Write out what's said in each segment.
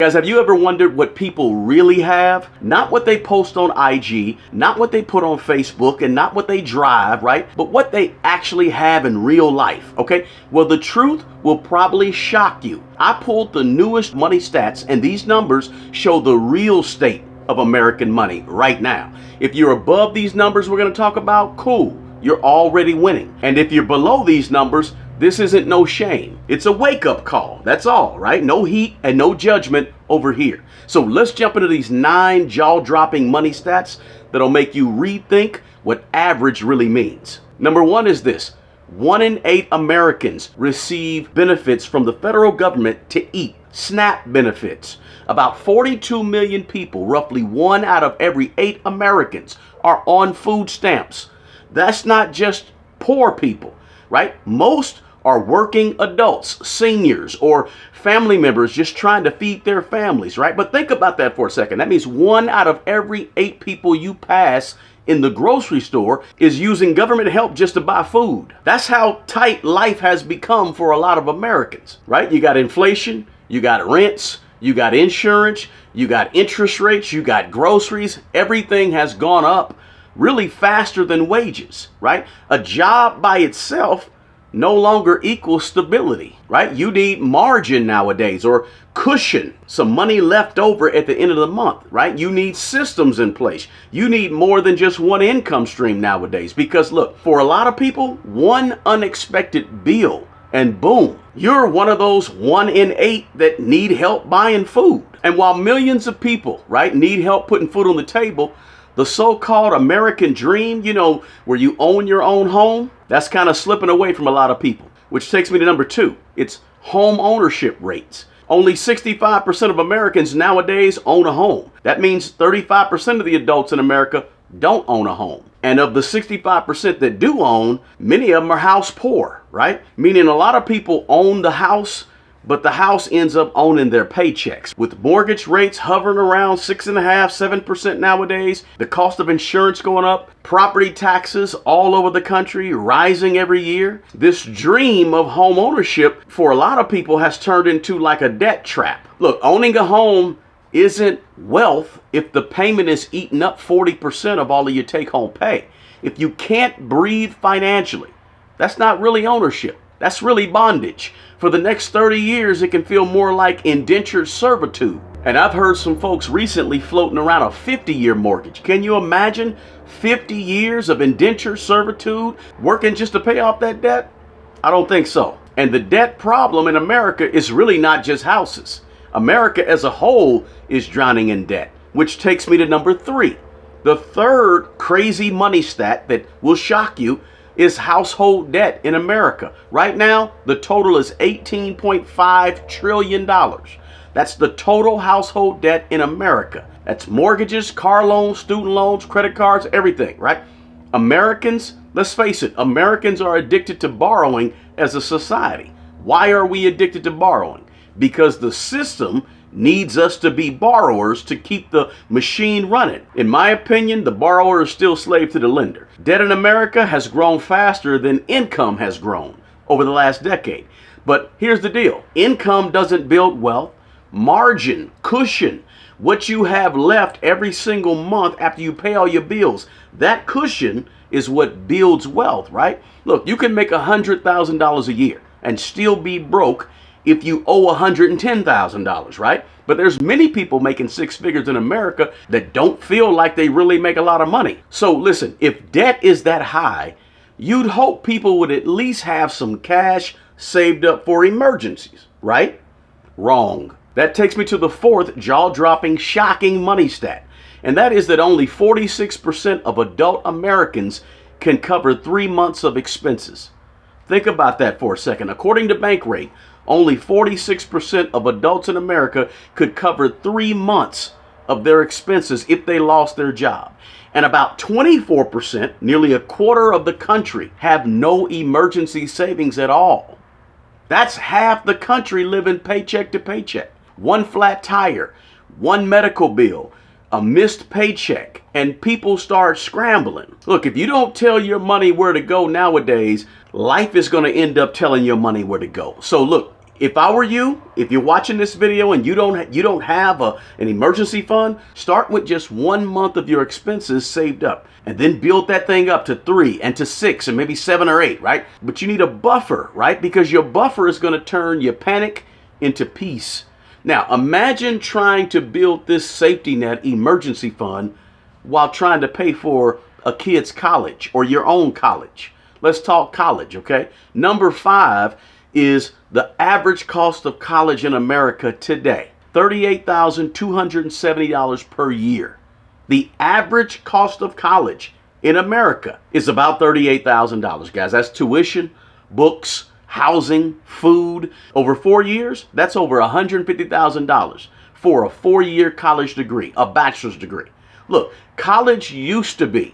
Guys, have you ever wondered what people really have? Not what they post on IG, not what they put on Facebook, and not what they drive, right? But what they actually have in real life, okay? Well, the truth will probably shock you. I pulled the newest money stats, and these numbers show the real state of American money right now. If you're above these numbers we're going to talk about, cool. You're already winning. And if you're below these numbers, this isn't no shame. It's a wake-up call. That's all, right? No heat and no judgment over here. So let's jump into these 9 jaw-dropping money stats that'll make you rethink what average really means. Number 1 is this. 1 in 8 Americans receive benefits from the federal government to eat. SNAP benefits. About 42 million people, roughly 1 out of every 8 Americans, are on food stamps. That's not just poor people, right? Most are working adults, seniors, or family members just trying to feed their families, right? But think about that for a second. That means 1 out of every 8 people you pass in the grocery store is using government help just to buy food. That's how tight life has become for a lot of Americans, right? You got inflation, you got rents, you got insurance, you got interest rates, you got groceries. Everything has gone up really faster than wages, right? A job by itself no longer equals stability, right? You need margin nowadays, or cushion, some money left over at the end of the month, right? You need systems in place. You need more than just one income stream nowadays, because look, for a lot of people, one unexpected bill and boom, you're one of those 1 in 8 that need help buying food. And while millions of people, right, need help putting food on the table, the so-called American dream, you know, where you own your own home, that's kind of slipping away from a lot of people. Which takes me to number 2. It's home ownership rates. Only 65% of Americans nowadays own a home. That means 35% of the adults in America don't own a home. And of the 65% that do own, many of them are house poor, right? Meaning a lot of people own the house, but the house ends up owning their paychecks. With mortgage rates hovering around 6.5%, 7% nowadays, the cost of insurance going up, property taxes all over the country rising every year, this dream of home ownership for a lot of people has turned into like a debt trap. Look, owning a home isn't wealth if the payment is eating up 40% of all of your take-home pay. If you can't breathe financially, that's not really ownership. That's really bondage. For the next 30 years, it can feel more like indentured servitude. And I've heard some folks recently floating around a 50-year mortgage. Can you imagine 50 years of indentured servitude working just to pay off that debt? I don't think so. And the debt problem in America is really not just houses. America as a whole is drowning in debt, which takes me to number 3. The third crazy money stat that will shock you is household debt in America. Right now, the total is $18.5 trillion. That's the total household debt in America. That's mortgages, car loans, student loans, credit cards, everything, right? Americans, let's face it, Americans are addicted to borrowing as a society. Why are we addicted to borrowing? Because the system needs us to be borrowers to keep the machine running. In my opinion, the borrower is still slave to the lender. Debt in America has grown faster than income has grown over the last decade. But here's the deal. Income doesn't build wealth. Margin, cushion, what you have left every single month after you pay all your bills, that cushion is what builds wealth, right? Look, you can make $100,000 a year and still be broke if you owe $110,000, right? But there's many people making 6 figures in America that don't feel like they really make a lot of money. So listen, if debt is that high, you'd hope people would at least have some cash saved up for emergencies, right? Wrong. That takes me to the 4th jaw-dropping, shocking money stat. And that is that only 46% of adult Americans can cover 3 months of expenses. Think about that for a second. According to Bankrate, only 46% of adults in America could cover 3 months of their expenses if they lost their job. And about 24%, nearly a quarter of the country, have no emergency savings at all. That's half the country living paycheck to paycheck. One flat tire, one medical bill, a missed paycheck, and people start scrambling. Look, if you don't tell your money where to go nowadays, life is going to end up telling your money where to go. So look, If I were you, if you're watching this video and you don't have an emergency fund, start with just 1 month of your expenses saved up, and then build that thing up to 3 and to 6 and maybe 7 or 8, right? But you need a buffer, right? Because your buffer is going to turn your panic into peace. Now, imagine trying to build this safety net emergency fund while trying to pay for a kid's college or your own college. Let's talk college, okay? Number 5 is the average cost of college in America today, $38,270 per year. The average cost of college in America is about $38,000, guys. That's tuition, books, housing, food. Over 4 years, that's over $150,000 for a 4-year college degree, a bachelor's degree. Look, college used to be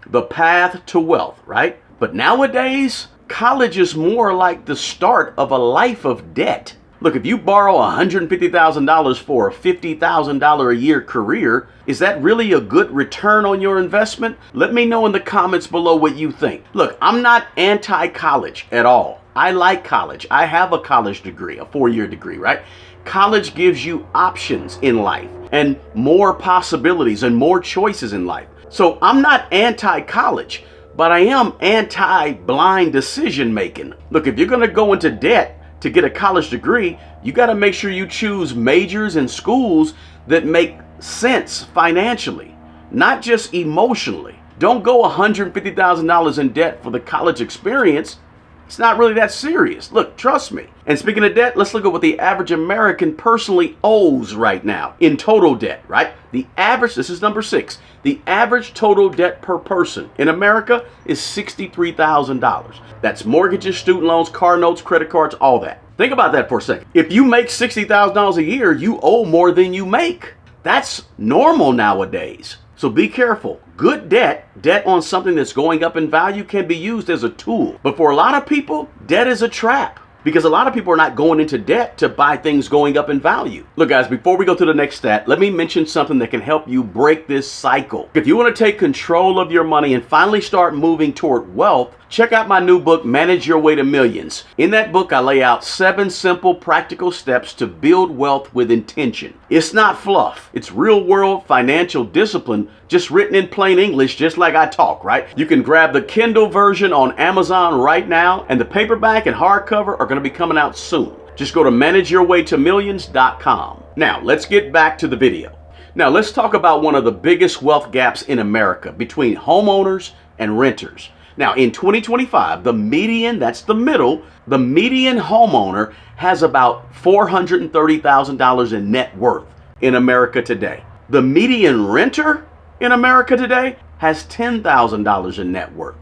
the path to wealth, right? But nowadays, college is more like the start of a life of debt. Look, if you borrow $150,000 for a $50,000 a year career, is that really a good return on your investment? Let me know in the comments below what you think. Look, I'm not anti-college at all. I like college. I have a college degree, a 4-year degree, right? College gives you options in life and more possibilities and more choices in life. So I'm not anti-college, but I am anti-blind decision making. Look, if you're going to go into debt to get a college degree, you got to make sure you choose majors and schools that make sense financially, not just emotionally. Don't go $150,000 in debt for the college experience. It's not really that serious. Look, trust me. And speaking of debt, let's look at what the average American personally owes right now in total debt, right? The average, this is number 6, the average total debt per person in America is $63,000. That's mortgages, student loans, car notes, credit cards, all that. Think about that for a second. If you make $60,000 a year, you owe more than you make. That's normal nowadays. So be careful. Good debt on something that's going up in value can be used as a tool. But for a lot of people, debt is a trap, because a lot of people are not going into debt to buy things going up in value. Look, guys, before we go to the next stat, let me mention something that can help you break this cycle. If you want to take control of your money and finally start moving toward wealth, check out my new book, Manage Your Way to Millions. In that book, I lay out 7 simple, practical steps to build wealth with intention. It's not fluff. It's real-world financial discipline, just written in plain English, just like I talk, right? You can grab the Kindle version on Amazon right now, and the paperback and hardcover are going to be coming out soon. Just go to manageyourwaytomillions.com. Now, let's get back to the video. Now, let's talk about one of the biggest wealth gaps in America between homeowners and renters. Now, in 2025, the median, that's the middle, the median homeowner has about $430,000 in net worth in America today. The median renter in America today has $10,000 in net worth.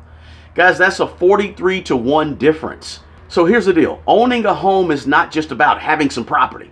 Guys, that's a 43-to-1 difference. So here's the deal. Owning a home is not just about having some property.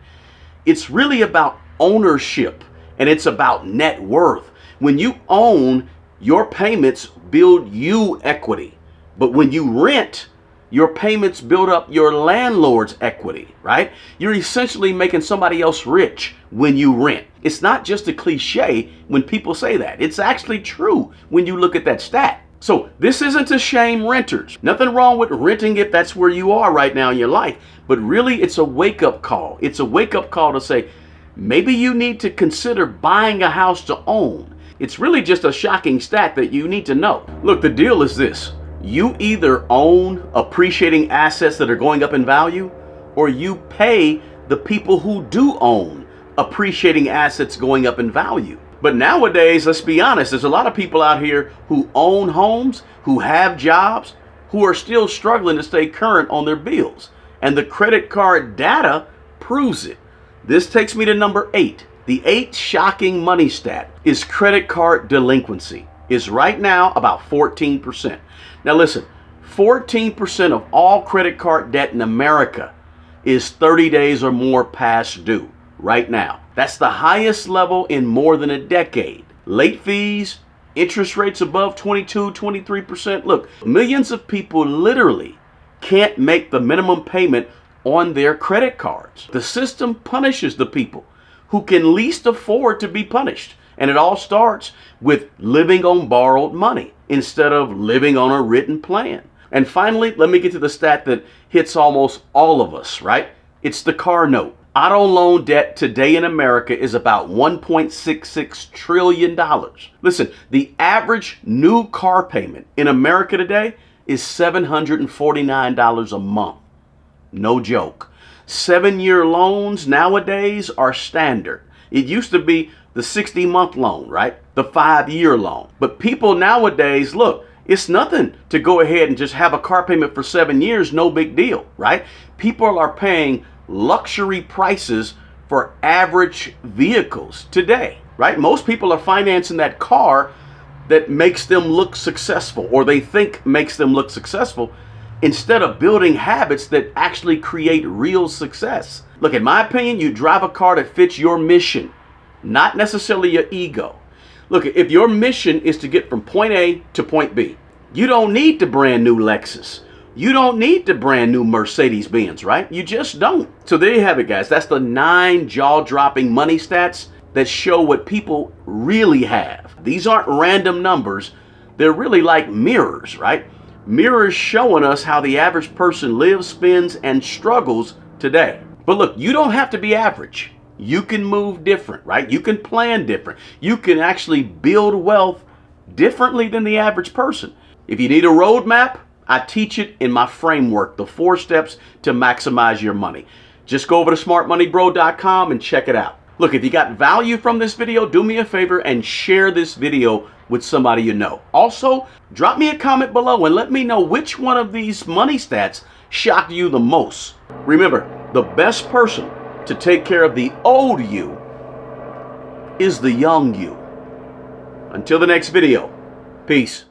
It's really about ownership, and it's about net worth. When you own, your payments build you equity. But when you rent, your payments build up your landlord's equity, right? You're essentially making somebody else rich when you rent. It's not just a cliche when people say that. It's actually true when you look at that stat. So this isn't to shame renters. Nothing wrong with renting if that's where you are right now in your life. But really, it's a wake-up call. It's a wake-up call to say, maybe you need to consider buying a house to own. It's really just a shocking stat that you need to know. Look, the deal is this. You either own appreciating assets that are going up in value, or you pay the people who do own appreciating assets going up in value. But nowadays, let's be honest, there's a lot of people out here who own homes, who have jobs, who are still struggling to stay current on their bills. And the credit card data proves it. This takes me to number 8. The 8th shocking money stat is credit card delinquency. Is right now about 14%. Now listen, 14% of all credit card debt in America is 30 days or more past due right now. That's the highest level in more than a decade. Late fees, interest rates above 22, 23%. Look, millions of people literally can't make the minimum payment on their credit cards. The system punishes the people who can least afford to be punished. And it all starts with living on borrowed money instead of living on a written plan. And finally, let me get to the stat that hits almost all of us, right? It's the car note. Auto loan debt today in America is about $1.66 trillion. Listen, the average new car payment in America today is $749 a month. No joke. 7-year loans nowadays are standard. It used to be the 60-month loan, right? The 5-year loan. But people nowadays, look, it's nothing to go ahead and just have a car payment for 7 years, no big deal, right? People are paying luxury prices for average vehicles today, right? Most people are financing that car that makes them look successful, or they think makes them look successful, instead of building habits that actually create real success. Look, in my opinion, you drive a car that fits your mission, not necessarily your ego. Look, if your mission is to get from point A to point B, you don't need the brand new Lexus. You don't need the brand new Mercedes-Benz, right? You just don't. So there you have it, guys. That's the 9 jaw-dropping money stats that show what people really have. These aren't random numbers. They're really like mirrors, right? Mirrors showing us how the average person lives, spends, and struggles today. But look, you don't have to be average. You can move different, right? You can plan different. You can actually build wealth differently than the average person. If you need a roadmap, I teach it in my framework, the 4 steps to maximize your money. Just go over to smartmoneybro.com and check it out. Look, if you got value from this video, do me a favor and share this video with somebody you know. Also, drop me a comment below and let me know which one of these money stats shocked you the most. Remember, the best person to take care of the old you is the young you. Until the next video, peace.